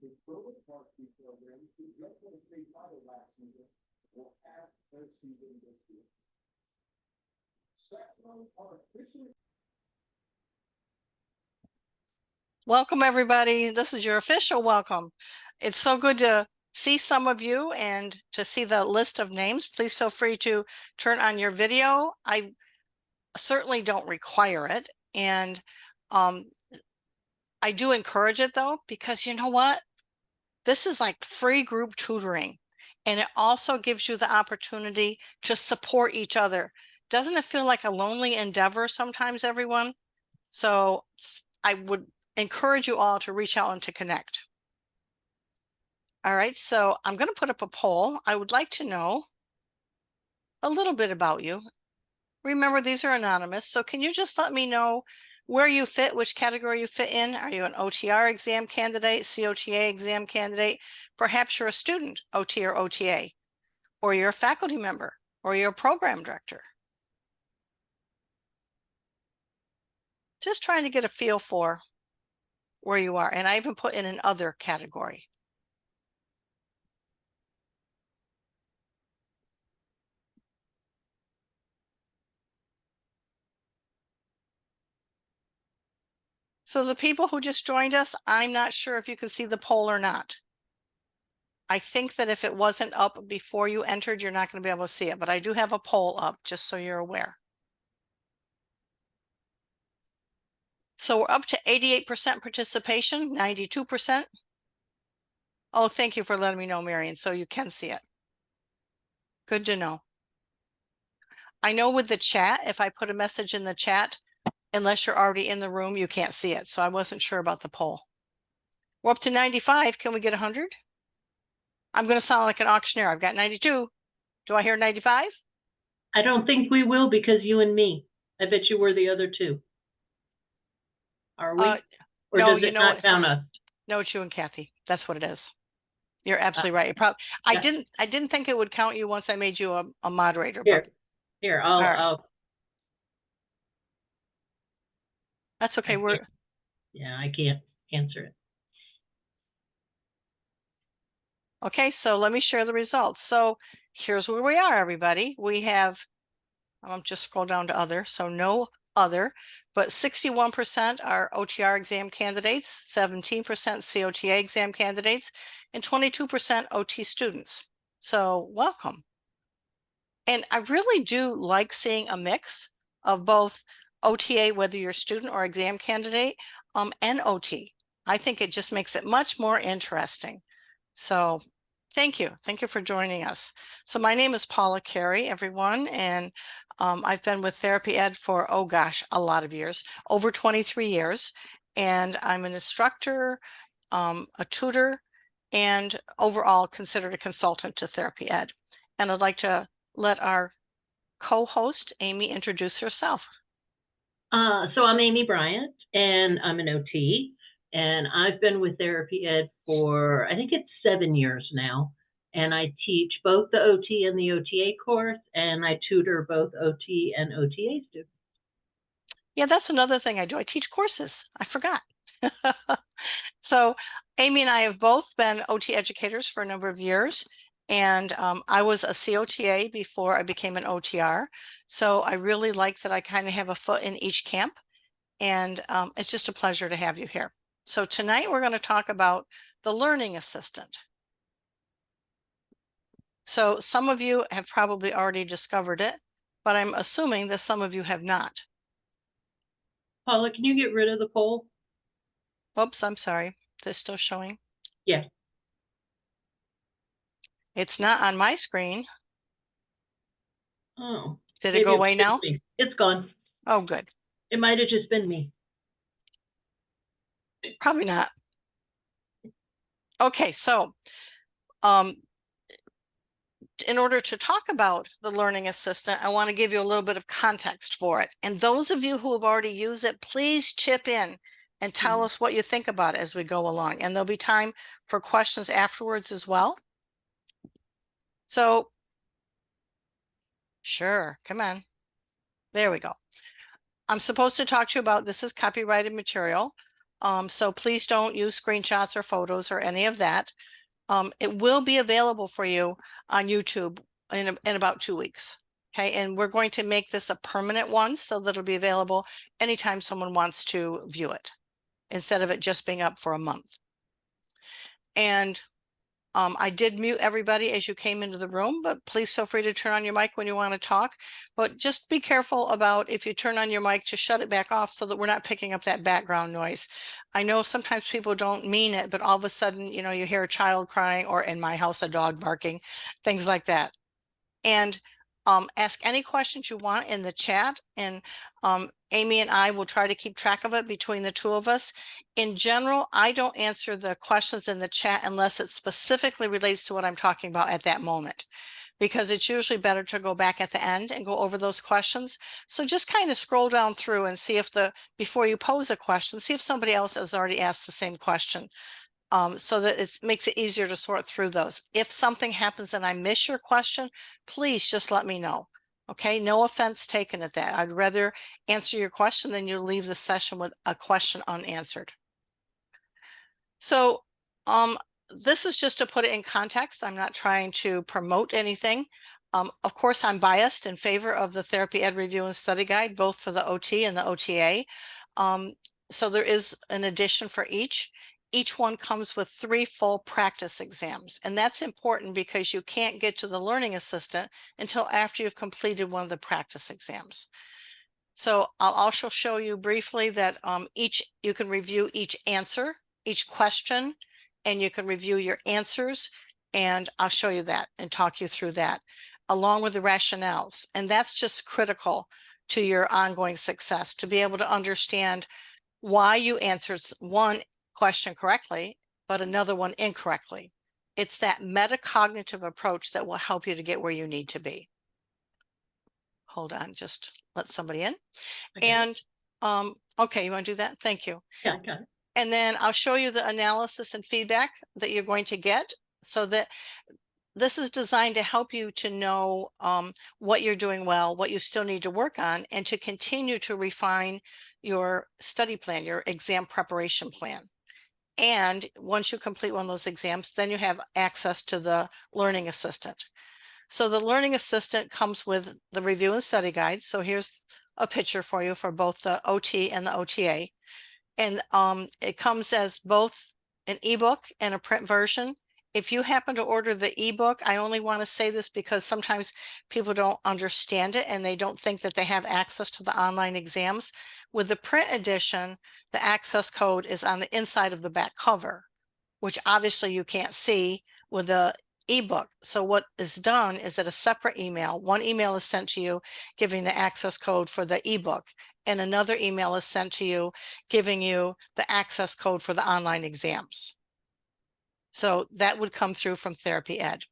the early varsity program who just won a state title last season will have their season this year. Sections are officially. Welcome, everybody. This is your official welcome. It's so good to see some of you and to see the list of names. Please feel free to turn on your video. I certainly don't require it. And I do encourage it, though, because you know what? This is like free group tutoring. And it also gives you the opportunity to support each other. Doesn't it feel like a lonely endeavor sometimes, everyone? So I would encourage you all to reach out and to connect. All right, so I'm going to put up a poll. I would like to know a little bit about you. Remember, these are anonymous, so can you just let me know where you fit, which category you fit in? Are you an OTR exam candidate, COTA exam candidate? Perhaps you're a student, OT or OTA, or you're a faculty member, or you're a program director. Just trying to get a feel for where you are. And I even put in an other category. So the people who just joined us, I'm not sure if you can see the poll or not. I think that if it wasn't up before you entered, you're not going to be able to see it, but I do have a poll up just so you're aware. So we're up to 88% participation, 92%. Oh, thank you for letting me know, Marion, so you can see it. Good to know. I know with the chat, if I put a message in the chat, unless you're already in the room, you can't see it. So I wasn't sure about the poll. We're up to 95. Can we get 100? I'm going to sound like an auctioneer. I've got 92. Do I hear 95? I don't think we will because you and me. I bet you we're the other two. Are we? Or no, does it not count us? No, it's you and Kathy. That's what it is. You're absolutely right. I didn't think it would count you once I made you a moderator. Here, I'll. That's okay. Yeah, I can't answer it. Okay, so let me share the results. So here's where we are, everybody. We have, I'll just scroll down to other, so no other, but 61% are OTR exam candidates, 17% COTA exam candidates, and 22% OT students. So welcome. And I really do like seeing a mix of both OTA, whether you're a student or exam candidate, and OT. I think it just makes it much more interesting. So thank you. Thank you for joining us. So my name is Paula Carey, everyone, and I've been with TherapyEd for, oh gosh, a lot of years, over 23 years. And I'm an instructor, a tutor, and overall considered a consultant to TherapyEd. And I'd like to let our co-host, Amy, introduce herself. So I'm Amy Bryant, and I'm an OT. And I've been with TherapyEd for, I think it's 7 years now. And I teach both the OT and the OTA course, and I tutor both OT and OTA students. Yeah, that's another thing I do. I teach courses. I forgot. So Amy and I have both been OT educators for a number of years. And I was a COTA before I became an OTR. So I really like that I kind of have a foot in each camp. And it's just a pleasure to have you here. So tonight we're going to talk about the learning assistant. So some of you have probably already discovered it, but I'm assuming that some of you have not. Paula, can you get rid of the poll? Oops, I'm sorry. Is it still showing? Yeah. It's not on my screen. Oh. Did it go away now? It's gone. Oh, good. It might have just been me. Probably not. Okay, so in order to talk about the learning assistant, I want to give you a little bit of context for it. And those of you who have already used it, please chip in and tell us what you think about it as we go along. And there'll be time for questions afterwards as well. So, sure, come on. There we go. I'm supposed to talk to you about, this is copyrighted material. So please don't use screenshots or photos or any of that. It will be available for you on YouTube in about 2 weeks. Okay, and we're going to make this a permanent one so that it'll be available anytime someone wants to view it, instead of it just being up for a month. And I did mute everybody as you came into the room, but please feel free to turn on your mic when you want to talk. But just be careful about, if you turn on your mic, to shut it back off so that we're not picking up that background noise. I know sometimes people don't mean it, but all of a sudden, you know, you hear a child crying, or in my house, a dog barking, things like that. And ask any questions you want in the chat, and Amy and I will try to keep track of it between the two of us. In general, I don't answer the questions in the chat unless it specifically relates to what I'm talking about at that moment, because it's usually better to go back at the end and go over those questions. So just kind of scroll down through and see if before you pose a question, see if somebody else has already asked the same question. So that it makes it easier to sort through those. If something happens and I miss your question, please just let me know. Okay, no offense taken at that. I'd rather answer your question than you leave the session with a question unanswered. So this is just to put it in context. I'm not trying to promote anything. Of course, I'm biased in favor of the Therapy Ed Review and Study Guide, both for the OT and the OTA. So there is an addition for each. Each one comes with 3 full practice exams. And that's important because you can't get to the learning assistant until after you've completed one of the practice exams. So I'll also show you briefly that you can review each answer, each question, and you can review your answers. And I'll show you that and talk you through that, along with the rationales. And that's just critical to your ongoing success, to be able to understand why you answered one question correctly, but another one incorrectly. It's that metacognitive approach that will help you to get where you need to be. Hold on, just let somebody in. And okay, you want to do that? Thank you. Yeah, I got it. And then I'll show you the analysis and feedback that you're going to get, so that this is designed to help you to know what you're doing well, what you still need to work on, and to continue to refine your study plan, your exam preparation plan. And once you complete one of those exams, then you have access to the learning assistant. So the learning assistant comes with the review and study guide. So here's a picture for you for both the OT and the OTA. And it comes as both an ebook and a print version. If you happen to order the ebook, I only want to say this because sometimes people don't understand it and they don't think that they have access to the online exams. With the print edition, the access code is on the inside of the back cover, which obviously you can't see with the ebook. So what is done is that a separate email, one email is sent to you giving the access code for the ebook, and another email is sent to you giving you the access code for the online exams. So that would come through from Therapy Ed.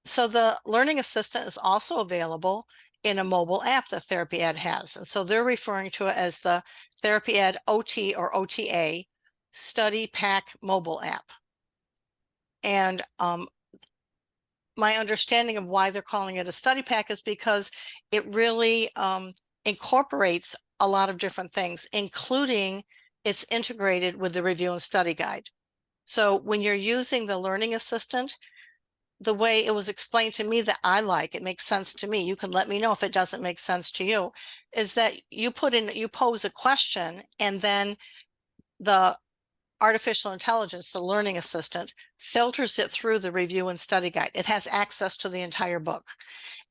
So the learning assistant is also available in a mobile app that Therapy Ed has. And so they're referring to it as the Therapy Ed OT or OTA Study Pack mobile app. And my understanding of why they're calling it a study pack is because it really incorporates a lot of different things, including it's integrated with the review and study guide. So when you're using the learning assistant, the way it was explained to me that I like, it makes sense to me. You can let me know if it doesn't make sense to you, is that you pose a question, and then the artificial intelligence, the learning assistant, filters it through the review and study guide. It has access to the entire book.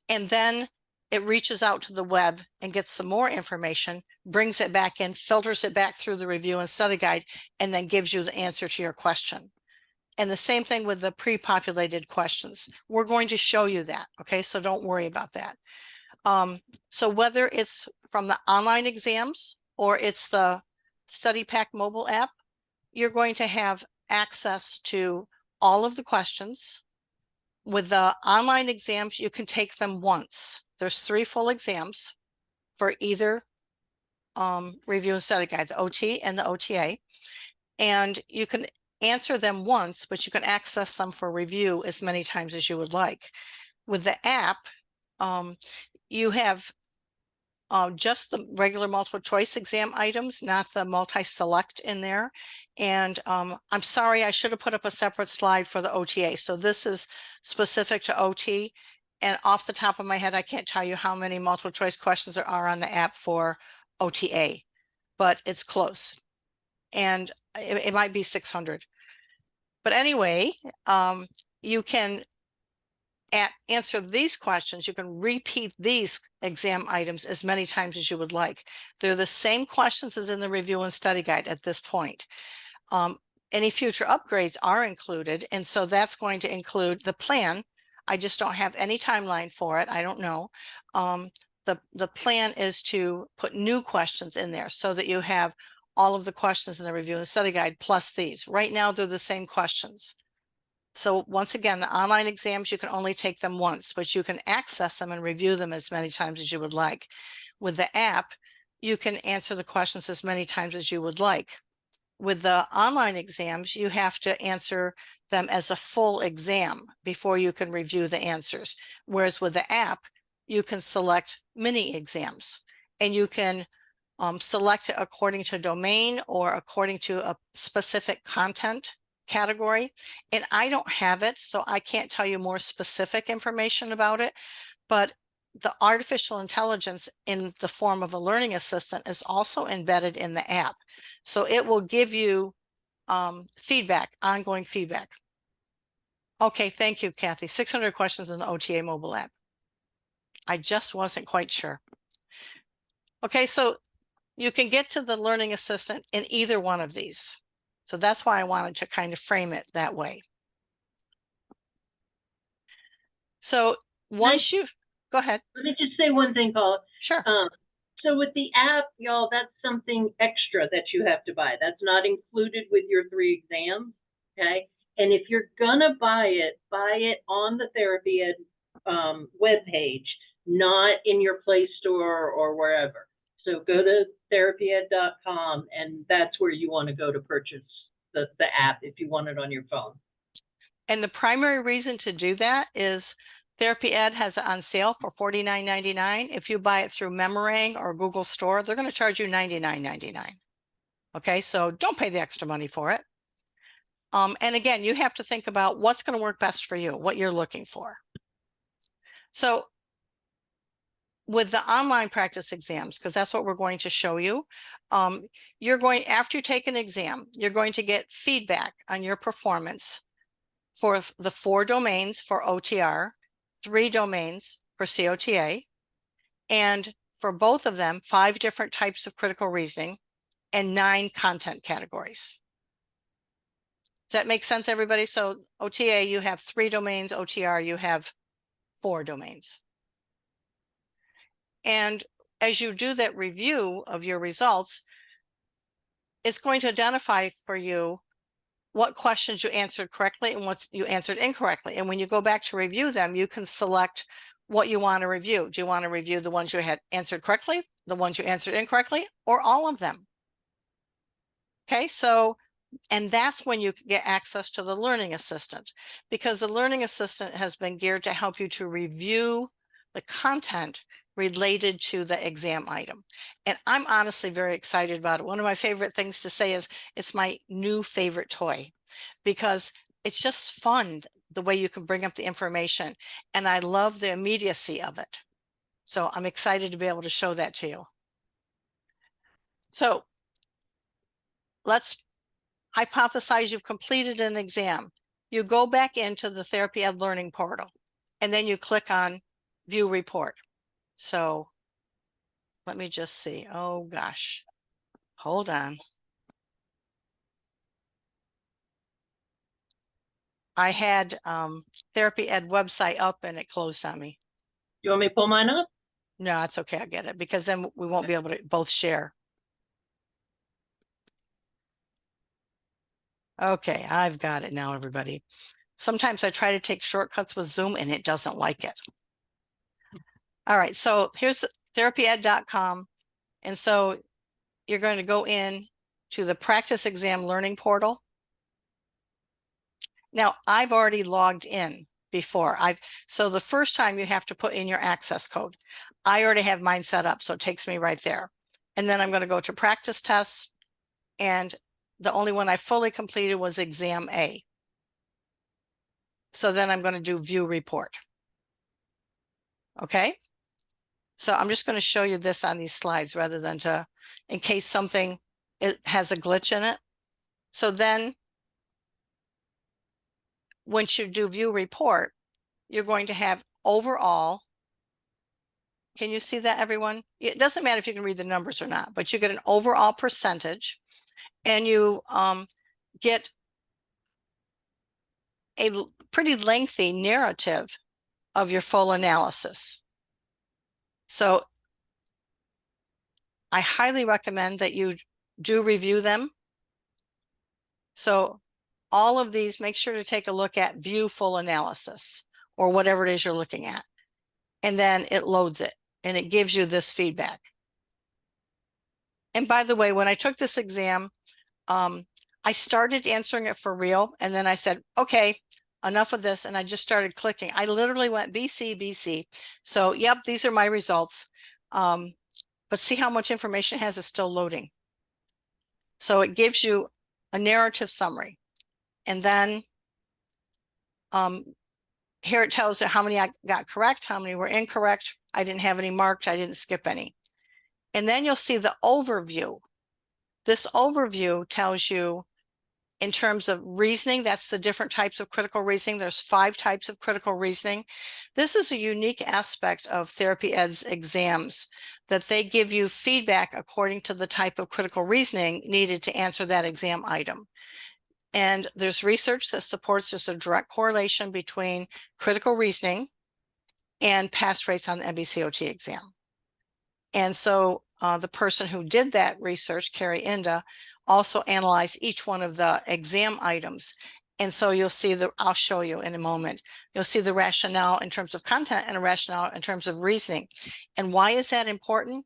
And then it reaches out to the web and gets some more information, brings it back in, filters it back through the review and study guide, and then gives you the answer to your question. And the same thing with the pre-populated questions. We're going to show you that, okay? So don't worry about that. So whether it's from the online exams or it's the Study Pack mobile app, you're going to have access to all of the questions. With the online exams, you can take them once. There's 3 full exams for either review and study guide, the OT and the OTA. And you can answer them once, but you can access them for review as many times as you would like. With the app, you have just the regular multiple choice exam items, not the multi-select in there. And I'm sorry, I should have put up a separate slide for the OTA. So this is specific to OT. And off the top of my head, I can't tell you how many multiple choice questions there are on the app for OTA, but it's close. And it might be 600. But anyway, you can answer these questions. You can repeat these exam items as many times as you would like. They're the same questions as in the review and study guide at this point. Any future upgrades are included, and so that's going to include the plan. I just don't have any timeline for it. I don't know. The plan is to put new questions in there so that you have all of the questions in the review and study guide plus these. Right now, they're the same questions. So once again, the online exams, you can only take them once, but you can access them and review them as many times as you would like. With the app, you can answer the questions as many times as you would like. With the online exams, you have to answer them as a full exam before you can review the answers. Whereas with the app, you can select mini exams, and you can select it according to domain or according to a specific content category. And I don't have it, so I can't tell you more specific information about it, but the artificial intelligence in the form of a learning assistant is also embedded in the app. So it will give you feedback, ongoing feedback. Okay, thank you, Kathy. 600 questions in the OTA mobile app. I just wasn't quite sure. Okay, so you can get to the learning assistant in either one of these. So that's why I wanted to kind of frame it that way. So once you, go ahead. Let me just say one thing, Paula. Sure. So with the app, y'all, that's something extra that you have to buy. That's not included with your 3 exams, okay? And if you're gonna buy it on the TherapyEd webpage, not in your Play Store or wherever. So go to TherapyEd.com, and that's where you want to go to purchase the app if you want it on your phone. And the primary reason to do that is TherapyEd has it on sale for $49.99. If you buy it through Memorang or Google Store, they're going to charge you $99.99. Okay, so don't pay the extra money for it. And again, you have to think about what's going to work best for you, what you're looking for. So with the online practice exams, because that's what we're going to show you, you're going, after you take an exam, you're going to get feedback on your performance for the 4 domains for OTR, 3 domains for COTA, and for both of them, 5 different types of critical reasoning and 9 content categories. Does that make sense, everybody? So OTA, you have 3 domains. OTR, you have 4 domains. And as you do that review of your results, it's going to identify for you what questions you answered correctly and what you answered incorrectly. And when you go back to review them, you can select what you want to review. Do you want to review the ones you had answered correctly, the ones you answered incorrectly, or all of them? Okay, so, and that's when you get access to the learning assistant, because the learning assistant has been geared to help you to review the content related to the exam item. And I'm honestly very excited about it. One of my favorite things to say is it's my new favorite toy, because it's just fun the way you can bring up the information. And I love the immediacy of it. So I'm excited to be able to show that to you. So let's hypothesize you've completed an exam. You go back into the TherapyEd Learning Portal, and then you click on View Report. So let me just see. Oh gosh, hold on. I had TherapyEd website up and it closed on me. You want me to pull mine up? No, it's okay. I get it, because then we won't be able to both share. Okay, I've got it now, everybody. Sometimes I try to take shortcuts with Zoom and it doesn't like it. All right, so here's TherapyEd.com. And so you're going to go in to the practice exam learning portal. Now I've already logged in. before. So the first time you have to put in your access code. I already have mine set up, so it takes me right there. And then I'm going to go to practice tests, and the only one I fully completed was exam A. So then I'm going to do view report. Okay. So I'm just going to show you this on these slides rather than in case something it has a glitch in it. So then once you do view report, you're going to have overall. Can you see that, everyone? It doesn't matter if you can read the numbers or not, but you get an overall percentage, and you get a pretty lengthy narrative of your full analysis. So I highly recommend that you do review them. So all of these, make sure to take a look at view full analysis or whatever it is you're looking at. And then it loads it and it gives you this feedback. And by the way, when I took this exam, I started answering it for real. And then I said, okay, enough of this. And I just started clicking. I literally went BC, BC. So yep, these are my results. But see how much information it has. It's still loading. So it gives you a narrative summary. And then here it tells you how many I got correct, how many were incorrect. I didn't have any marked. I didn't skip any. And then you'll see the overview. This overview tells you in terms of reasoning, that's the different types of critical reasoning. There's 5 types of critical reasoning. This is a unique aspect of TherapyEd's exams, that they give you feedback according to the type of critical reasoning needed to answer that exam item. And there's research that supports just a direct correlation between critical reasoning and pass rates on the MBCOT exam. And so the person who did that research, Carrie Inda, also analyzed each one of the exam items. And so you'll see I'll show you in a moment, you'll see the rationale in terms of content and a rationale in terms of reasoning. And why is that important?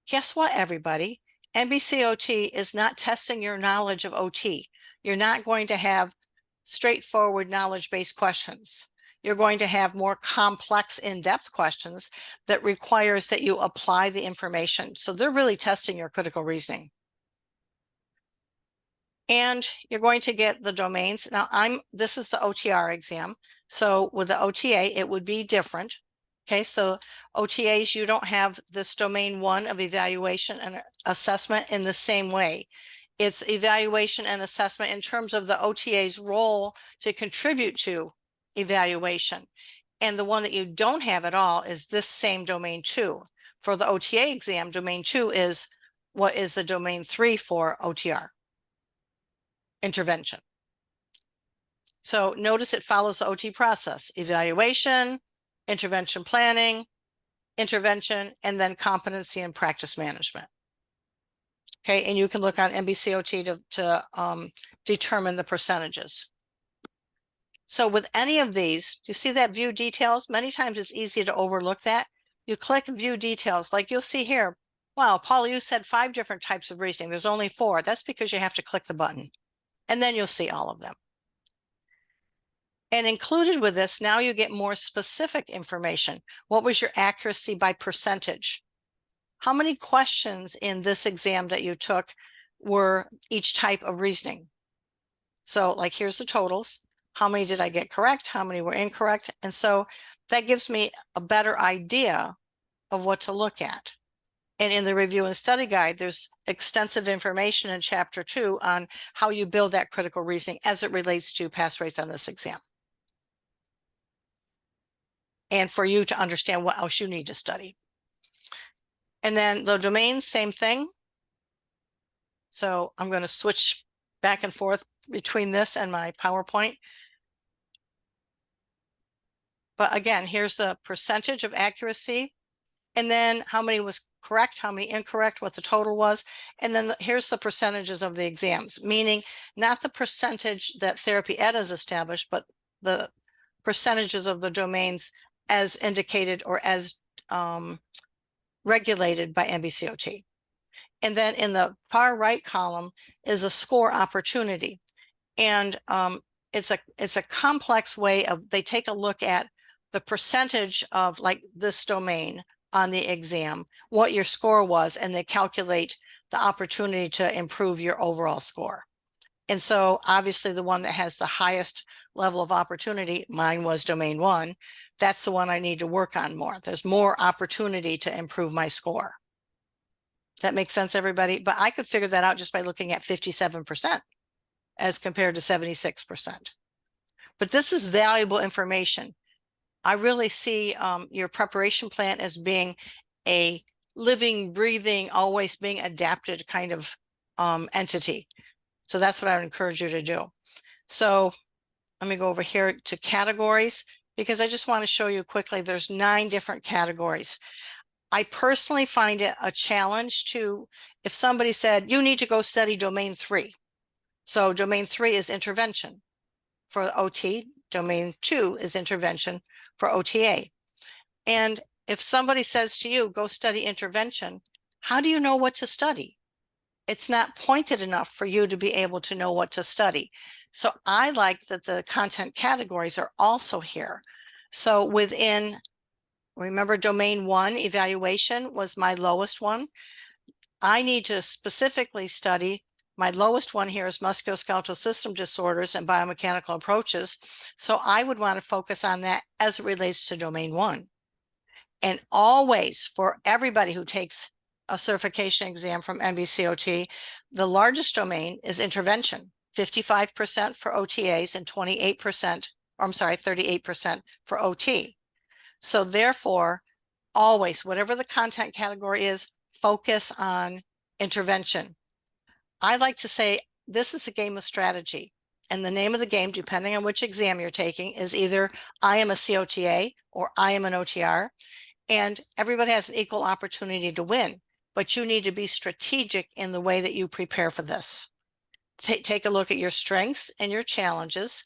Guess what, everybody? MBCOT is not testing your knowledge of OT. You're not going to have straightforward knowledge-based questions. You're going to have more complex, in-depth questions that requires that you apply the information. So they're really testing your critical reasoning. And you're going to get the domains. Now this is the OTR exam. So with the OTA, it would be different. Okay, so OTAs, you don't have this domain 1 of evaluation and assessment in the same way. It's evaluation and assessment in terms of the OTA's role to contribute to evaluation. And the one that you don't have at all is this same domain 2. For the OTA exam, domain 2 is what is the domain 3 for OTR, intervention. So notice it follows the OT process: evaluation, intervention planning, intervention, and then competency and practice management. Okay, and you can look on MBCOT to determine the percentages. So with any of these, you see that view details? Many times it's easy to overlook that. You click view details, like you'll see here. Wow, Paula, you said 5 different types of reasoning. There's only 4. That's because you have to click the button, and then you'll see all of them. And included with this, now you get more specific information. What was your accuracy by percentage? How many questions in this exam that you took were each type of reasoning? So like, here's the totals. How many did I get correct? How many were incorrect? And so that gives me a better idea of what to look at. And in the review and study guide, there's extensive information in chapter 2 on how you build that critical reasoning as it relates to pass rates on this exam. And for you to understand what else you need to study. And then the domains, same thing. So I'm going to switch back and forth between this and my PowerPoint. But again, here's the percentage of accuracy, and then how many was correct, how many incorrect, what the total was. And then here's the percentages of the exams, meaning not the percentage that TherapyEd has established, but the percentages of the domains as indicated or as regulated by MBCOT. And then in the far right column is a score opportunity. And it's a complex way of, they take a look at the percentage of like this domain on the exam, what your score was, and they calculate the opportunity to improve your overall score. And so obviously the one that has the highest level of opportunity, mine was domain 1, that's the one I need to work on more. There's more opportunity to improve my score. That makes sense, everybody? But I could figure that out just by looking at 57% as compared to 76%. But this is valuable information. I really see your preparation plan as being a living, breathing, always being adapted kind of entity. So that's what I would encourage you to do. So let me go over here to categories, because I just want to show you quickly, there's 9 different categories. I personally find it a challenge to, if somebody said, you need to go study domain 3. So domain 3 is intervention for OT. Domain 2 is intervention for OTA. And if somebody says to you, go study intervention, how do you know what to study? It's not pointed enough for you to be able to know what to study. So I like that the content categories are also here. So within, remember domain 1 evaluation was my lowest one. I need to specifically study, my lowest one here is musculoskeletal system disorders and biomechanical approaches. So I would want to focus on that as it relates to domain 1. And always, for everybody who takes a certification exam from NBCOT, the largest domain is intervention, 55% for OTAs and 28%, or I'm sorry, 38% for OT. So therefore, always, whatever the content category is, focus on intervention. I like to say this is a game of strategy. And the name of the game, depending on which exam you're taking, is either I am a COTA or I am an OTR. And everybody has an equal opportunity to win, but you need to be strategic in the way that you prepare for this. Take a look at your strengths and your challenges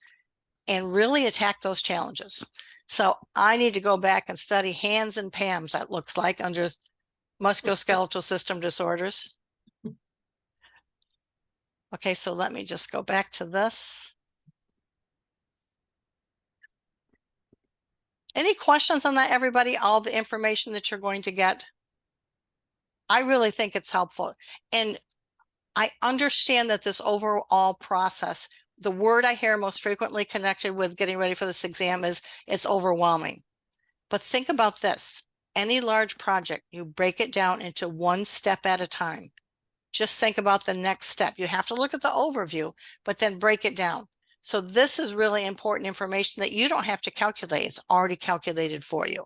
and really attack those challenges. So I need to go back and study HANS and PAMS, that looks like, under musculoskeletal system disorders. Okay, so let me just go back to this. Any questions on that, everybody? All the information that you're going to get? I really think it's helpful. And I understand that this overall process, the word I hear most frequently connected with getting ready for this exam is it's overwhelming. But think about this. Any large project, you break it down into one step at a time. Just think about the next step. You have to look at the overview, but then break it down. So this is really important information that you don't have to calculate. It's already calculated for you.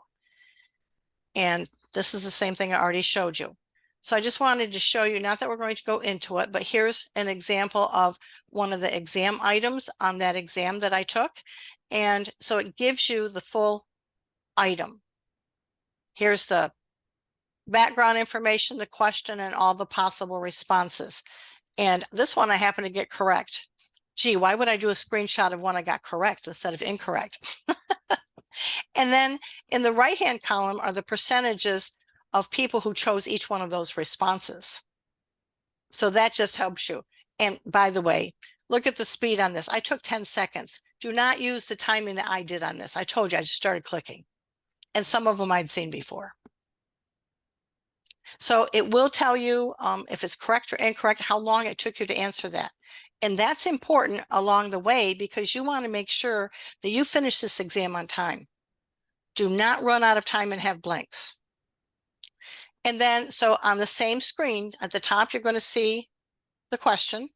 And this is the same thing I already showed you. So I just wanted to show you, not that we're going to go into it, but here's an example of one of the exam items on that exam that I took. And so it gives you the full item. Here's the background information, the question, and all the possible responses. And this one I happen to get correct. Gee, why would I do a screenshot of one I got correct instead of incorrect? And then in the right-hand column are the percentages of people who chose each one of those responses. So that just helps you. And by the way, look at the speed on this. I took 10 seconds. Do not use the timing that I did on this. I told you, I just started clicking. And some of them I'd seen before. So it will tell you if it's correct or incorrect, how long it took you to answer that. And that's important along the way, because you want to make sure that you finish this exam on time. Do not run out of time and have blanks. And then, so on the same screen, at the top, you're going to see the question.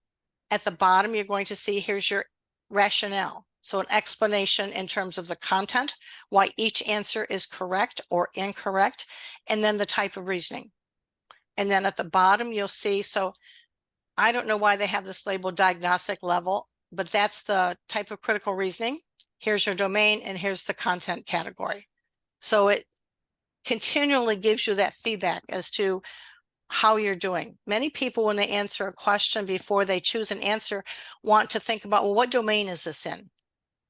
At the bottom, you're going to see, here's your rationale. So an explanation in terms of the content, why each answer is correct or incorrect, and then the type of reasoning. And then at the bottom, you'll see, so I don't know why they have this labeled diagnostic level, but that's the type of critical reasoning. Here's your domain, and here's the content category. So it continually gives you that feedback as to how you're doing. Many people, when they answer a question before they choose an answer, want to think about, well, what domain is this in?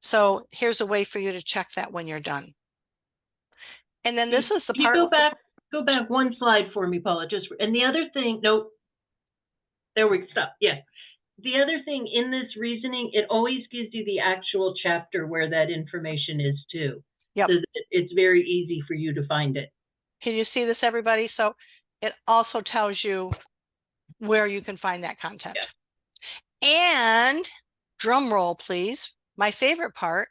So here's a way for you to check that when you're done. And then this is the part. Go back one slide for me, Paula. And the other thing, nope. There we stop. Yeah. the other thing in this reasoning, it always gives you the actual chapter where that information is too. Yep. So that it's very easy for you to find it. Can you see this, everybody? So it also tells you where you can find that content. And drum roll, please. My favorite part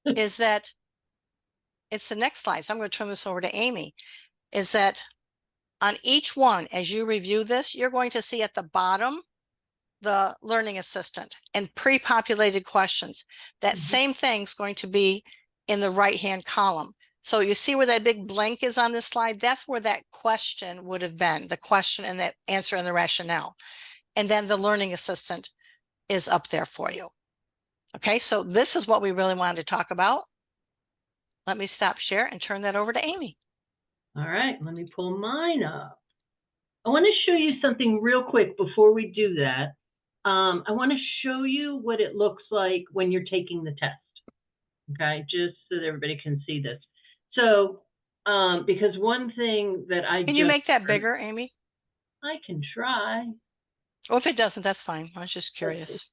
is that it's the next slide. So I'm going to turn this over to Amy. Is that on each one, as you review this, you're going to see at the bottom the learning assistant and pre-populated questions. That same thing's going to be in the right-hand column. So you see where that big blank is on this slide? That's where that question would have been, the question and the answer and the rationale. And then the learning assistant is up there for you. Okay, so this is what we really wanted to talk about. Let me stop share and turn that over to Amy. All right, let me pull mine up. I want to show you something real quick before we do that. I want to show you what it looks like when you're taking the test. Okay, just so that everybody can see this. So, because one thing that Can you make that bigger, Amy? I can try. Well, if it doesn't, that's fine. I was just curious.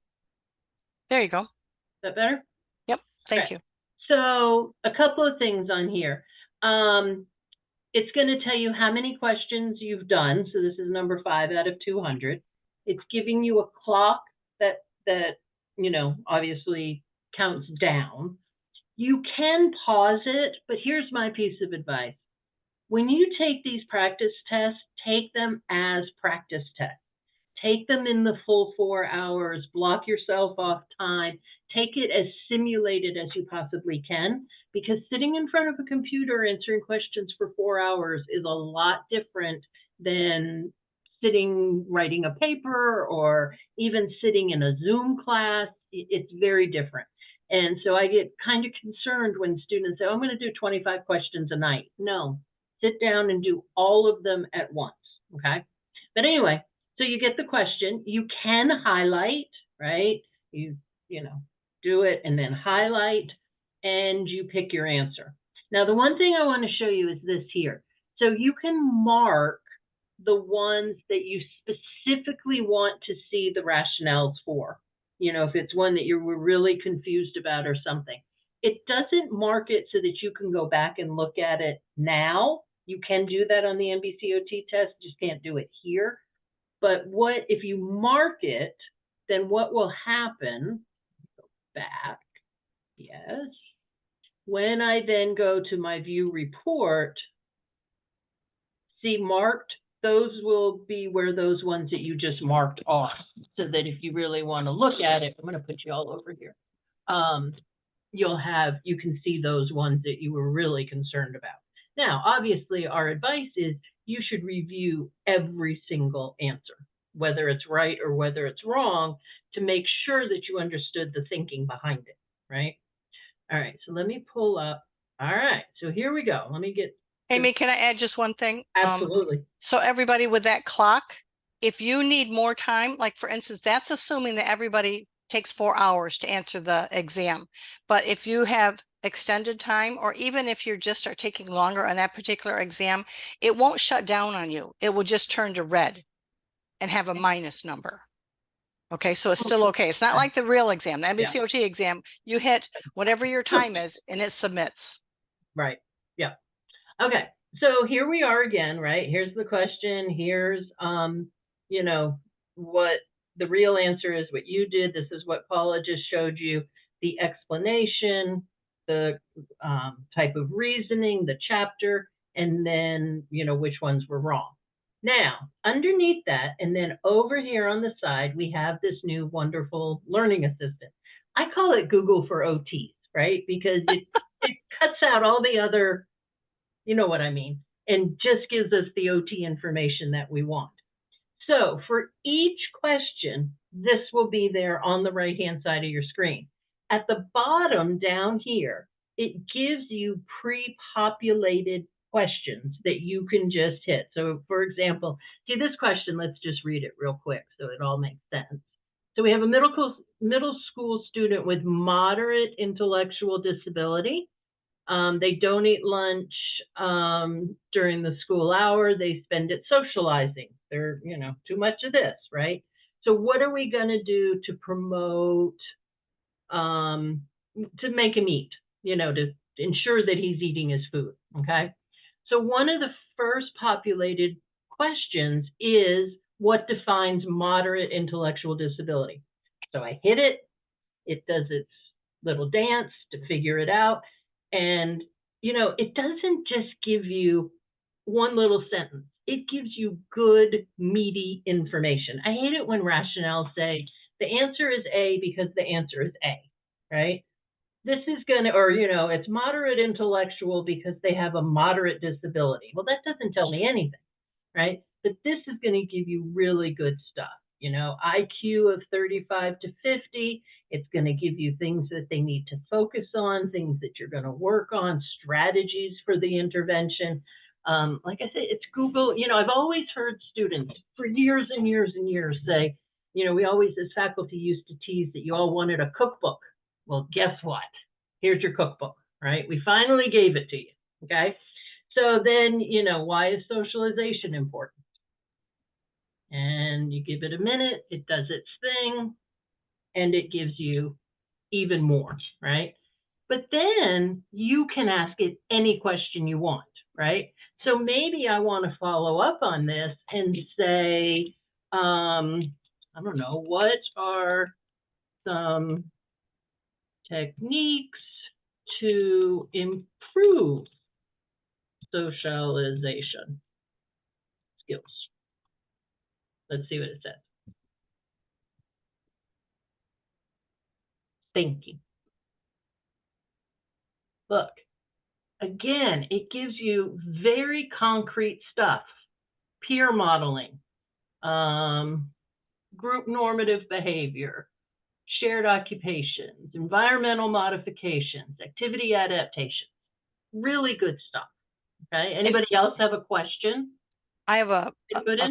There you go. Is that better? Yep, thank you. So a couple of things on here. It's going to tell you how many questions you've done. So this is number 5 out of 200. It's giving you a clock that you know, obviously counts down. You can pause it, but here's my piece of advice. When you take these practice tests, take them as practice tests. Take them in the full 4 hours, block yourself off time, take it as simulated as you possibly can, because sitting in front of a computer answering questions for 4 hours is a lot different than sitting writing a paper or even sitting in a Zoom class. It's very different. And so I get kind of concerned when students say, oh, I'm going to do 25 questions a night. No, sit down and do all of them at once, okay? But anyway, so you get the question. You can highlight, right? You know, do it and then highlight, and you pick your answer. Now, the one thing I want to show you is this here. So you can mark the ones that you specifically want to see the rationales for. You know, if it's one that you were really confused about or something. It doesn't mark it so that you can go back and look at it now. You can do that on the NBCOT test, just can't do it here. But what if you mark it, then what will happen, go back, yes. When I then go to my view report, see marked, those will be where those ones that you just marked are. So that if you really want to look at it, I'm going to put you all over here. You can see those ones that you were really concerned about. Now, obviously, our advice is you should review every single answer, whether it's right or whether it's wrong, to make sure that you understood the thinking behind it, right? All right, so let me pull up. All right, so here we go. Let me get Amy, can I add just one thing? Absolutely. So everybody with that clock, if you need more time, like for instance, that's assuming that everybody takes 4 hours to answer the exam. But if you have extended time, or even if you just are taking longer on that particular exam, it won't shut down on you. It will just turn to red and have a minus number. Okay, so it's still okay. It's not like the real exam, the NBCOT exam. You hit whatever your time is and it submits. Right. Yeah. Okay. So here we are again, right? Here's the question. Here's, you know, what the real answer is, what you did. This is what Paula just showed you, the explanation, the type of reasoning, the chapter, and then, you know, which ones were wrong. Now, underneath that, and then over here on the side, we have this new wonderful learning assistant. I call it Google for OTs, right? Because it cuts out all the other, you know what I mean, and just gives us the OT information that we want. So for each question, this will be there on the right-hand side of your screen. At the bottom down here, it gives you pre-populated questions that you can just hit. So for example, see this question, let's just read it real quick so it all makes sense. So we have a middle school student with moderate intellectual disability. They don't eat lunch during the school hour. They spend it socializing. They're, you know, too much of this, right? So what are we going to do to promote, to make him eat, to ensure that he's eating his food, okay? So one of the first populated questions is, what defines moderate intellectual disability? So I hit it, it does its little dance to figure it out. And, it doesn't just give you one little sentence. It gives you good, meaty information. I hate it when rationales say the answer is A because the answer is A, right? This is going to, or, it's moderate intellectual because they have a moderate disability. Well, that doesn't tell me anything, right? But this is going to give you really good stuff. IQ of 35 to 50, it's going to give you things that they need to focus on, things that you're going to work on, strategies for the intervention. Like I said, it's Google. I've always heard students for years and years and years say, we always, as faculty, used to tease that you all wanted a cookbook. Well, guess what? Here's your cookbook, right? We finally gave it to you, okay? So then, why is socialization important? And you give it a minute, it does its thing, and it gives you even more, right? But then you can ask it any question you want, right? So maybe I want to follow up on this and say, I don't know, what are some techniques to improve socialization skills? Let's see what it says. Thinking. Look, again, it gives you very concrete stuff. Peer modeling, group normative behavior, shared occupations, environmental modifications, activity adaptations. Really good stuff. Okay. Anybody else have a question? I have a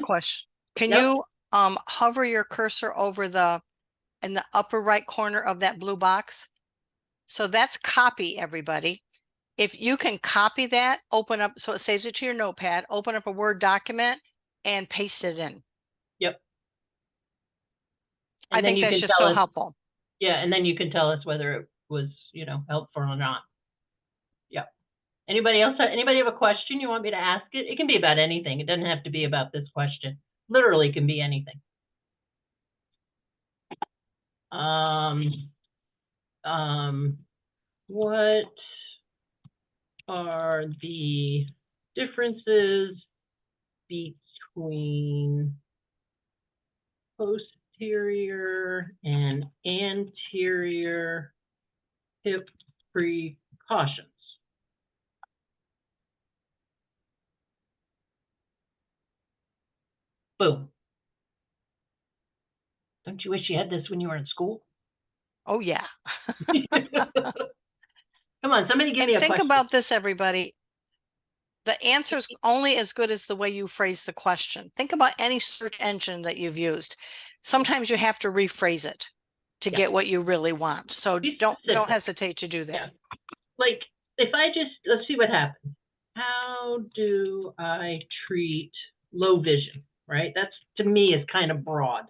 question. Can you hover your cursor over in the upper right corner of that blue box? So that's copy, everybody. If you can copy that, open up, so it saves it to your notepad, open up a Word document and paste it in. Yep. I think that's just so helpful. Yeah, and then you can tell us whether it was, helpful or not. Yep. Anybody else? Anybody have a question you want me to ask it? It can be about anything. It doesn't have to be about this question. Literally can be anything. What are the differences between posterior and anterior hip precautions? Boom. Don't you wish you had this when you were in school? Oh, yeah. Come on, somebody give me a question. Think about this, everybody. The answer is only as good as the way you phrase the question. Think about any search engine that you've used. Sometimes you have to rephrase it to get what you really want. So don't hesitate to do that. Yeah. Like if I let's see what happens. How do I treat low vision, right? That's, to me, is kind of broad.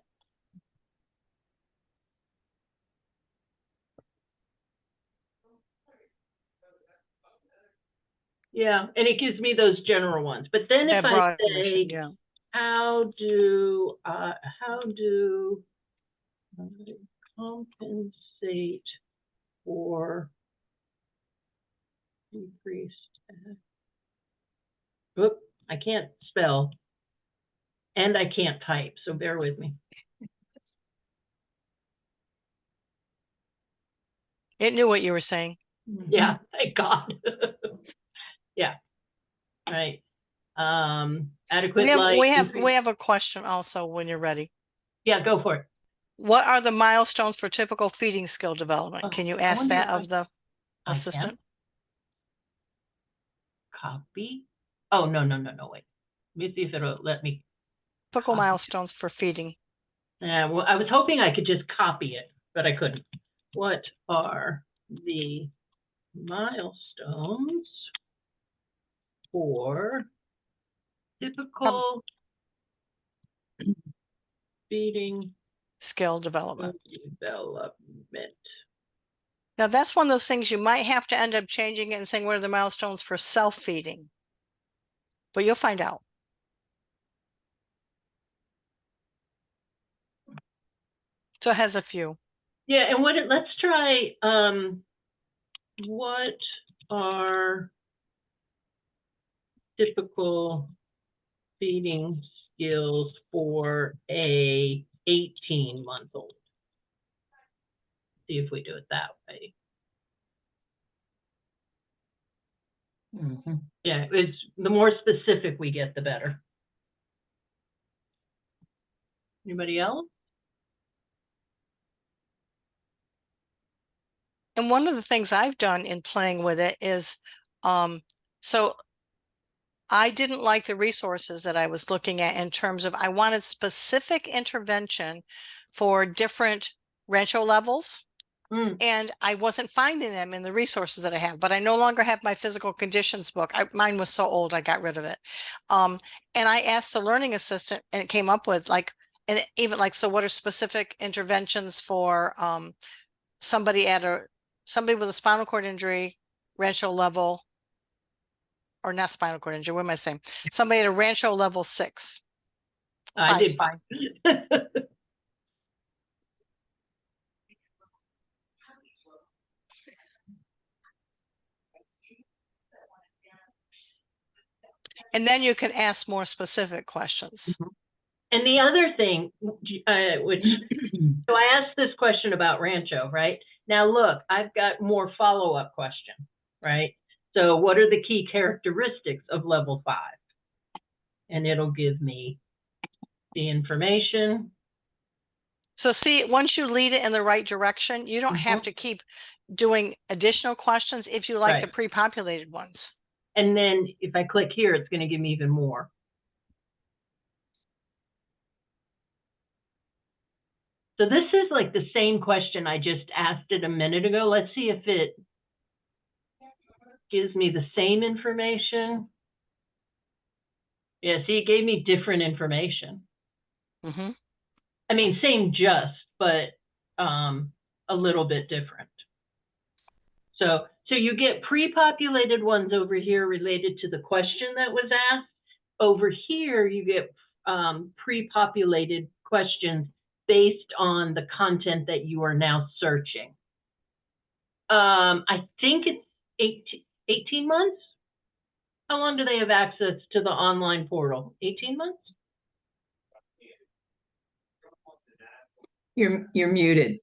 Yeah, and it gives me those general ones. But then if I say, how do I compensate for increased? Oop, I can't spell, and I can't type, so bear with me. It knew what you were saying. Yeah, thank God. Yeah, right. Adequate light. We have a question also when you're ready. Yeah, go for it. What are the milestones for typical feeding skill development? Can you ask that of the assistant? Copy. Oh, no, wait. Let me see if it'll let me. Typical milestones for feeding. Well, I was hoping I could just copy it, but I couldn't. What are the milestones for typical feeding skill development. Development. Now, that's one of those things you might have to end up changing it and saying, what are the milestones for self-feeding? But you'll find out. So it has a few. Yeah, and let's try, what are typical feeding skills for a 18-month-old? See if we do it that way. Yeah, it's the more specific we get, the better. Anybody else? And one of the things I've done in playing with it is, so I didn't like the resources that I was looking at in terms of I wanted specific intervention for different Rancho levels. And I wasn't finding them in the resources that I have, but I no longer have my physical conditions book. Mine was so old, I got rid of it. And I asked the learning assistant and it came up with like, and even like, so what are specific interventions for somebody with a spinal cord injury, Rancho level, or not spinal cord injury, what am I saying? Somebody at a Rancho level 6. I did Fine. And then you can ask more specific questions. And the other thing, which, so I asked this question about Rancho, right? Now look, I've got more follow-up question, right? So what are the key characteristics of level 5? And it'll give me the information. So see, once you lead it in the right direction, you don't have to keep doing additional questions if you like the pre-populated ones. And then if I click here, it's going to give me even more. So this is like the same question I just asked it a minute ago. Let's see if it gives me the same information. Yeah, see, it gave me different information. I mean, same but a little bit different. So you get pre-populated ones over here related to the question that was asked. Over here, you get pre-populated questions based on the content that you are now searching. I think it's 18 months. How long do they have access to the online portal? 18 months? You're muted.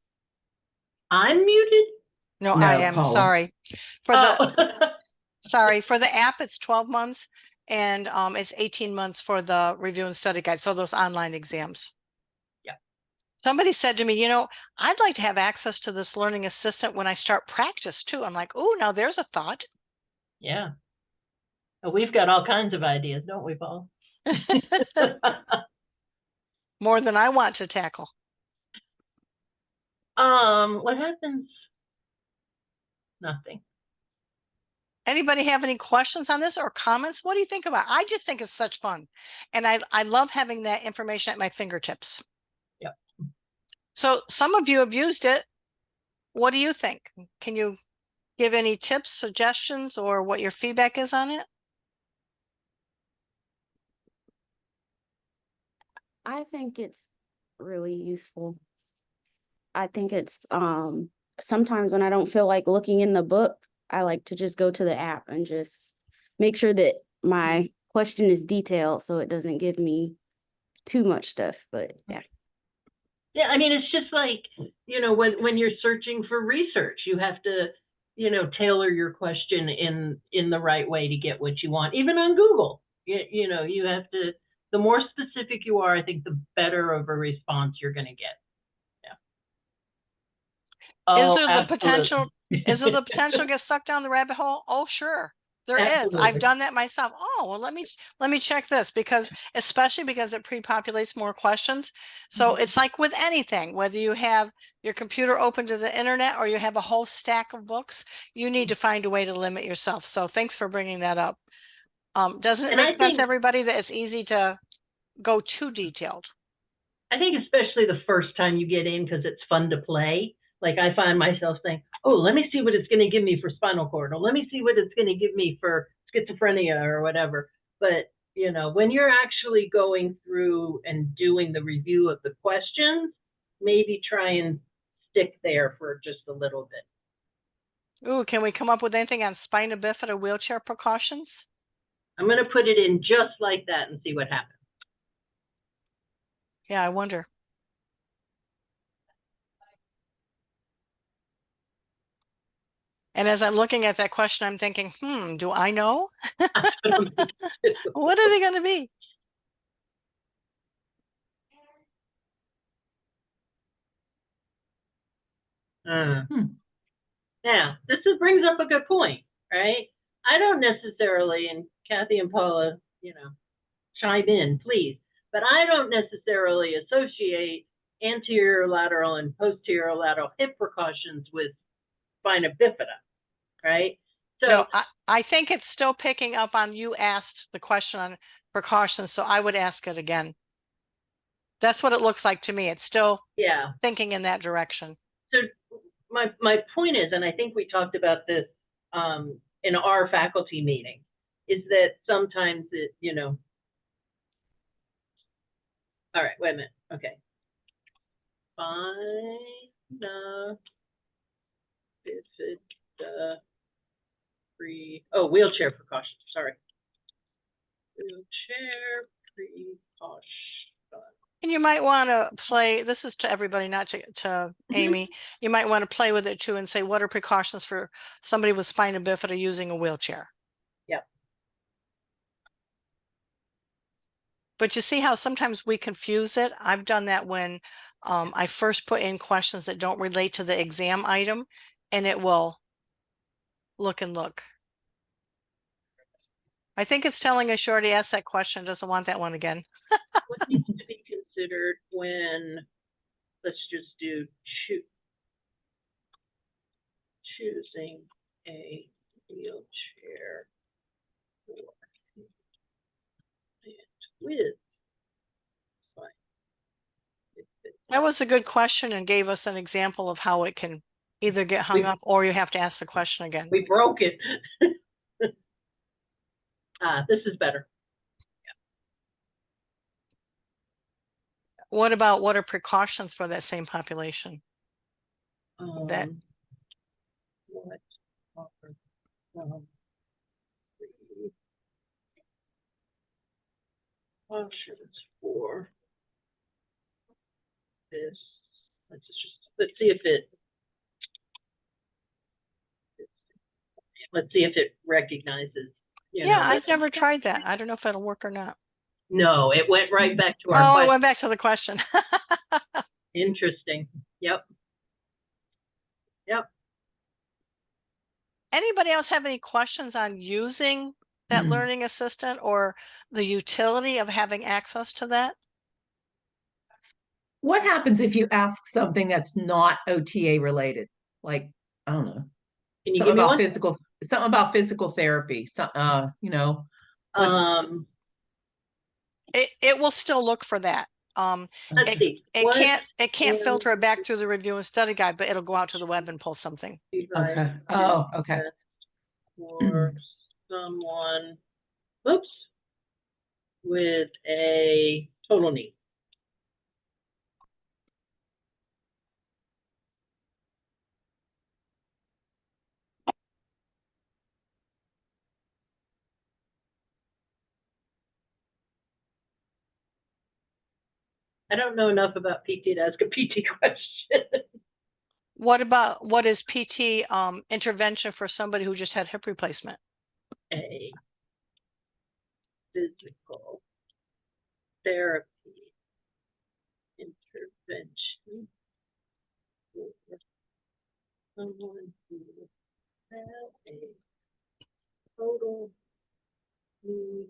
I'm muted? No, I am. Paula. Sorry. For the app, it's 12 months and it's 18 months for the review and study guide. So those online exams. Yeah. Somebody said to me, I'd like to have access to this learning assistant when I start practice too. I'm like, oh, now there's a thought. Yeah. Well, we've got all kinds of ideas, don't we, Paul? More than I want to tackle. What happens? Nothing. Anybody have any questions on this or comments? What do you think about it? I just think it's such fun. And I love having that information at my fingertips. Yep. So some of you have used it. What do you think? Can you give any tips, suggestions, or what your feedback is on it? I think it's really useful. I think it's sometimes when I don't feel like looking in the book, I like to just go to the app and just make sure that my question is detailed so it doesn't give me too much stuff. But yeah. Yeah, I mean, it's just like, when you're searching for research, you have to, tailor your question in the right way to get what you want. Even on Google, you have to, the more specific you are, I think the better of a response you're going to get. Yeah. Is there the potential? Is there the potential to get sucked down the rabbit hole? Oh, sure. There is. I've done that myself. Oh, well, let me check this especially because it pre-populates more questions. So it's like with anything, whether you have your computer open to the internet or you have a whole stack of books, you need to find a way to limit yourself. So thanks for bringing that up. Doesn't it make sense, everybody, that it's easy to go too detailed? I think especially the first time you get in, because it's fun to play. Like I find myself saying, oh, let me see what it's going to give me for spinal cord, or let me see what it's going to give me for schizophrenia or whatever. But, you know, when you're actually going through and doing the review of the questions, maybe try and stick there for just a little bit. Ooh, can we come up with anything on spina bifida wheelchair precautions? I'm going to put it in just like that and see what happens. Yeah, I wonder. And as I'm looking at that question, I'm thinking, do I know? What are they going to be? Now, brings up a good point, right? I don't necessarily, and Kathy and Paula, you know, chime in, please, but I don't necessarily associate anterior lateral and posterior lateral hip precautions with spina bifida, right? So No, I think it's still picking up on you asked the question on precautions, so I would ask it again. That's what it looks like to me. It's still thinking in that direction. So my point is, and I think we talked about this in our faculty meeting, is that sometimes it, you know, all right, wait a minute. Okay. Spina bifida wheelchair precautions. Sorry. Wheelchair precaution. And you might want to play, this is to everybody, not to Amy. You might want to play with it too and say, what are precautions for somebody with spina bifida using a wheelchair? Yep. But you see how sometimes we confuse it? I've done that when I first put in questions that don't relate to the exam item, and it will look and look. I think it's telling us you already asked that question, doesn't want that one again. What needs to be considered when, let's just do choosing a wheelchair with That was a good question and gave us an example of how it can either get hung up or you have to ask the question again. We broke it. This is better. What about what are precautions for that same population? What precautions for this? Let's see if it recognizes. Yeah, I've never tried that. I don't know if it'll work or not. No, it went right back to our question. It went back to the question. Interesting. Yep. Anybody else have any questions on using that learning assistant or the utility of having access to that? What happens if you ask something that's not OTA related? Like, I don't know. Can you give me one? Something about physical therapy. You know. It will still look for that. Let's see. It can't filter it back through the review and study guide, but it'll go out to the web and pull something. Okay. Oh, okay. For someone, with a total knee. I don't know enough about PT to ask a PT question. What is PT intervention for somebody who just had hip replacement? A physical therapy intervention for someone who had a total knee.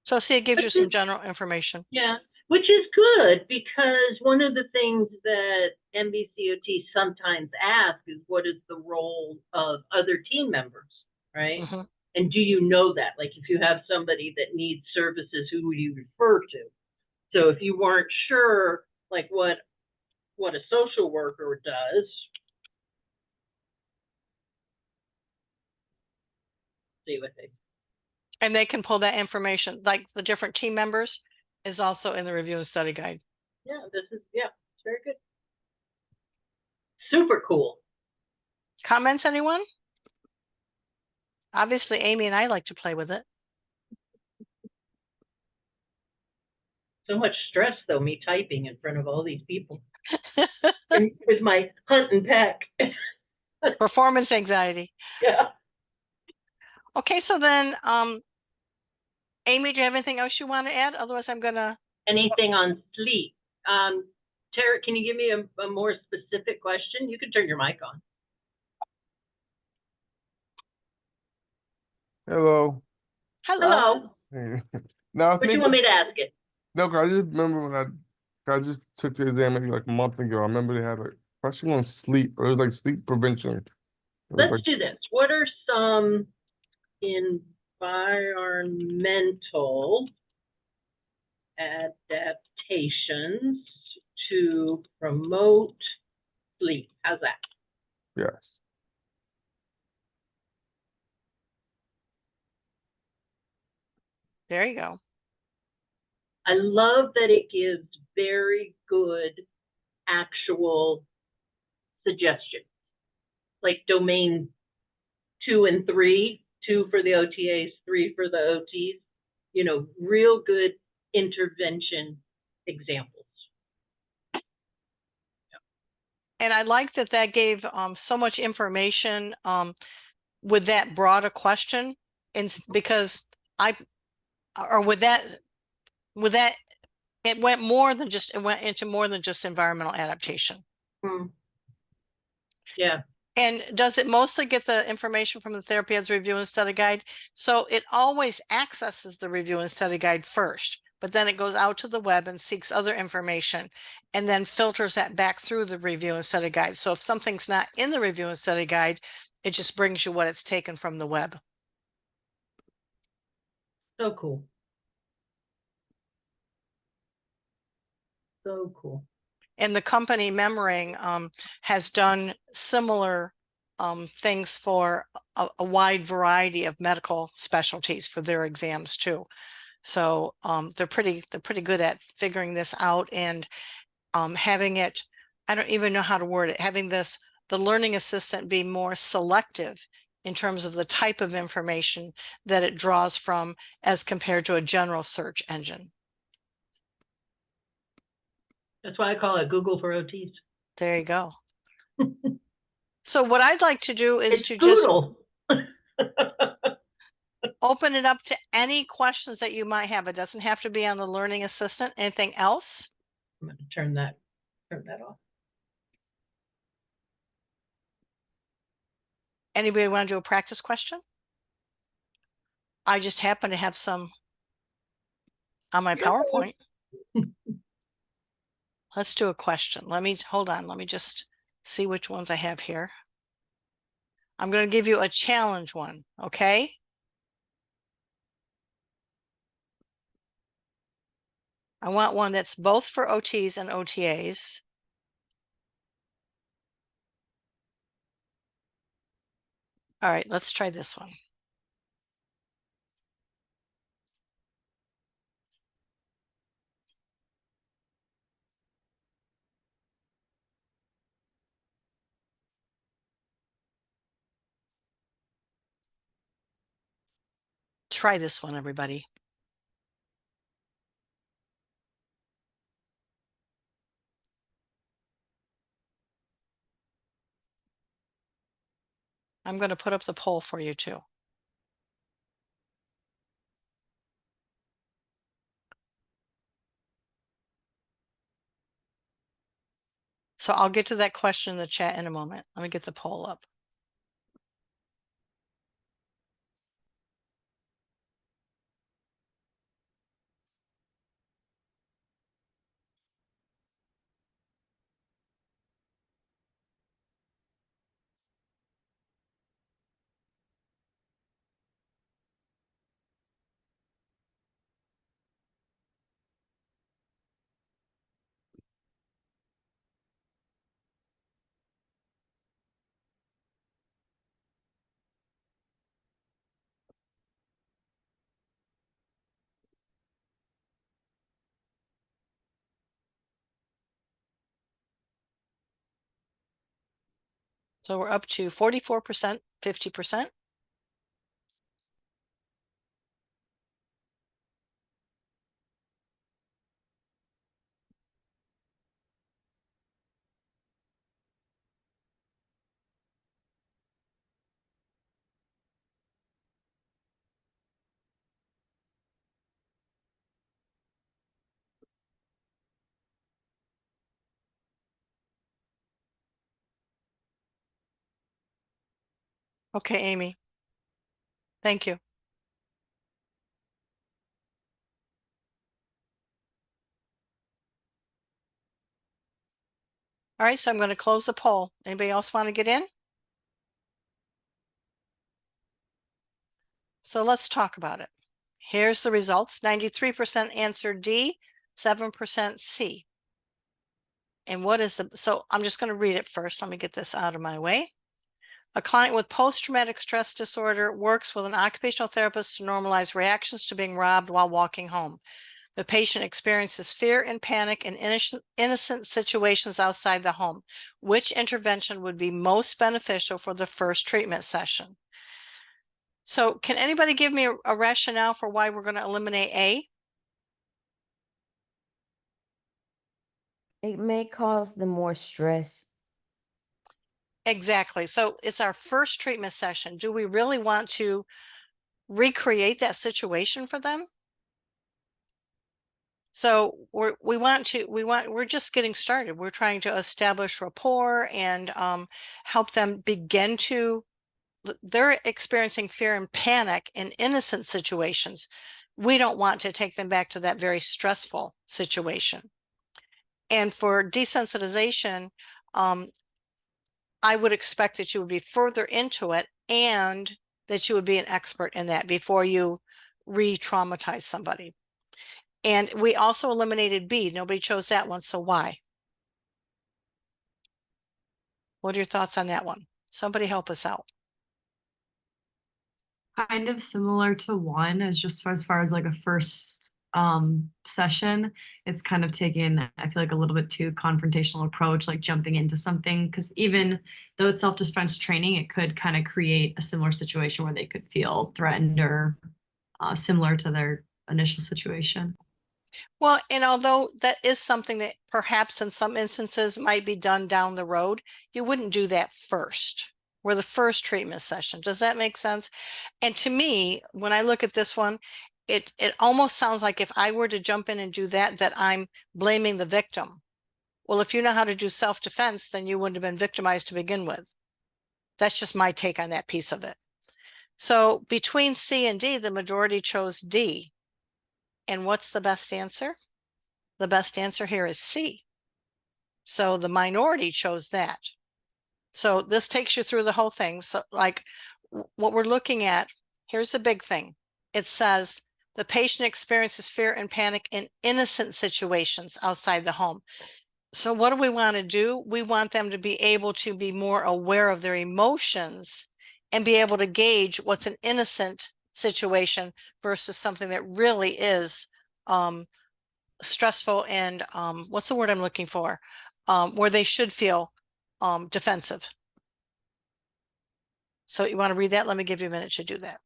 So see, it gives you some general information. Yeah. Which is good, because one of the things that MBCOT sometimes asks is, what is the role of other team members, right? Mhm. And do you know that? Like, if you have somebody that needs services, who would you refer to? So if you weren't sure, like what a social worker does, see what they. And they can pull that information, like the different team members is also in the review and study guide. Yeah, it's very good. Super cool. Comments, anyone? Obviously, Amy and I like to play with it. So much stress though, me typing in front of all these people. And with my hunt and peck. Performance anxiety. Yeah. Okay, so then, Amy, do you have anything else you want to add? Otherwise, I'm gonna. Anything on sleep? Tara, can you give me a more specific question? You can turn your mic on. Hello. Hello. Hello. No, I What do you think want me to ask it? no, 'cause I just remember when I just took the exam maybe like a month ago. I remember they had a question on sleep, or it was like sleep prevention. It was Let's do this. What are some environmental adaptations to promote sleep? How's that? yes. There you go. I love that it gives very good actual suggestions, like domain 2 and 3, 2 for the OTAs, 3 for the OTs, you know, real good intervention examples. And I like that that gave so much information with that broader question, and because I or with that it went into more than just environmental adaptation. Hmm. Yeah. And does it mostly get the information from the TherapyEd's review and study guide? So it always accesses the review and study guide first, but then it goes out to the web and seeks other information and then filters that back through the review and study guide. So if something's not in the review and study guide, it just brings you what it's taken from the web. So cool. So cool. And the company Memring has done similar things for a wide variety of medical specialties for their exams too. So they're pretty good at figuring this out and having it, I don't even know how to word it, having the learning assistant be more selective in terms of the type of information that it draws from as compared to a general search engine. That's why I call it Google for OTs. There you go. So what I'd like to do is It's to Google. just open it up to any questions that you might have. It doesn't have to be on the learning assistant. Anything else? I'm going to turn that off. Anybody want to do a practice question? I just happen to have some on my PowerPoint. Let's do a question. Hold on. Let me just see which ones I have here. I'm going to give you a challenge one, okay? I want one that's both for OTs and OTAs. All right, let's try this one. Try this one, everybody. I'm going to put up the poll for you too. So I'll get to that question in the chat in a moment. Let me get the poll up. So we're up to 44%, 50%. Okay, Amy. Thank you. All right, so I'm going to close the poll. Anybody else want to get in? So let's talk about it. Here's the results. 93% answered D, 7% C. And what is so I'm just going to read it first. Let me get this out of my way. A client with post-traumatic stress disorder works with an occupational therapist to normalize reactions to being robbed while walking home. The patient experiences fear and panic in innocent situations outside the home. Which intervention would be most beneficial for the first treatment session? So can anybody give me a rationale for why we're going to eliminate A? It may cause them more stress. Exactly. So it's our first treatment session. Do we really want to recreate that situation for them? So we're just getting started. We're trying to establish rapport and help them begin to, they're experiencing fear and panic in innocent situations. We don't want to take them back to that very stressful situation. And for desensitization, I would expect that you would be further into it and that you would be an expert in that before you re-traumatize somebody. And we also eliminated B. Nobody chose that one, so why? What are your thoughts on that one? Somebody help us out. Kind of similar to one, as just as far as like a first session. It's kind of taken, I feel like, a little bit too confrontational approach, like jumping into something, because even though it's self-defense training, it could kind of create a similar situation where they could feel threatened or similar to their initial situation. Well, and although that is something that perhaps in some instances might be done down the road, you wouldn't do that first. We're the first treatment session. Does that make sense? And to me, when I look at this one, it almost sounds like if I were to jump in and do that, that I'm blaming the victim. Well, if you know how to do self-defense, then you wouldn't have been victimized to begin with. That's just my take on that piece of it. So between C and D, the majority chose D. And what's the best answer? The best answer here is C. So the minority chose that. So this takes you through the whole thing. So like what we're looking at, here's the big thing. It says the patient experiences fear and panic in innocent situations outside the home. So what do we want to do? We want them to be able to be more aware of their emotions and be able to gauge what's an innocent situation versus something that really is stressful and what's the word I'm looking for? Where they should feel defensive. So you want to read that? Let me give you a minute to do that.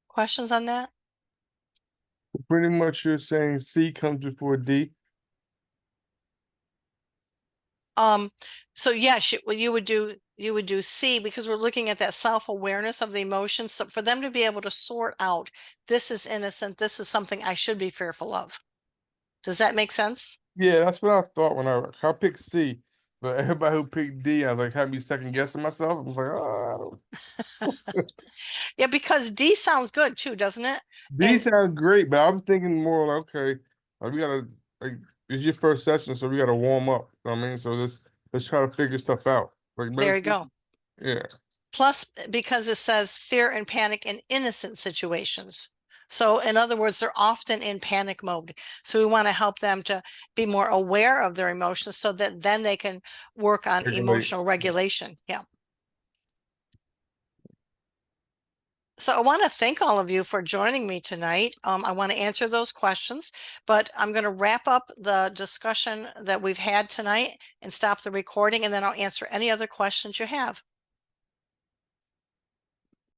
Questions on that? Pretty much you're saying C comes before D. So yes, you would do C because we're looking at that self-awareness of the emotions. So for them to be able to sort out, this is innocent, this is something I should be fearful of. Does that make sense? Yeah, that's what I thought when I picked C, but everybody who picked D, I was like, had me second guessing myself. I was like, oh, I don't. Yeah, because D sounds good too, doesn't it? D And sounds great, but I'm thinking more like, okay, we gotta like it's your first session, so we gotta warm up. You know what I mean, so let's try to figure stuff out. Like, there you go. yeah. Plus, because it says fear and panic in innocent situations. So in other words, they're often in panic mode. So we want to help them to be more aware of their emotions so that then they can work on Regulate. emotional regulation. Yeah. So I want to thank all of you for joining me tonight. I want to answer those questions, but I'm going to wrap up the discussion that we've had tonight and stop the recording, and then I'll answer any other questions you have.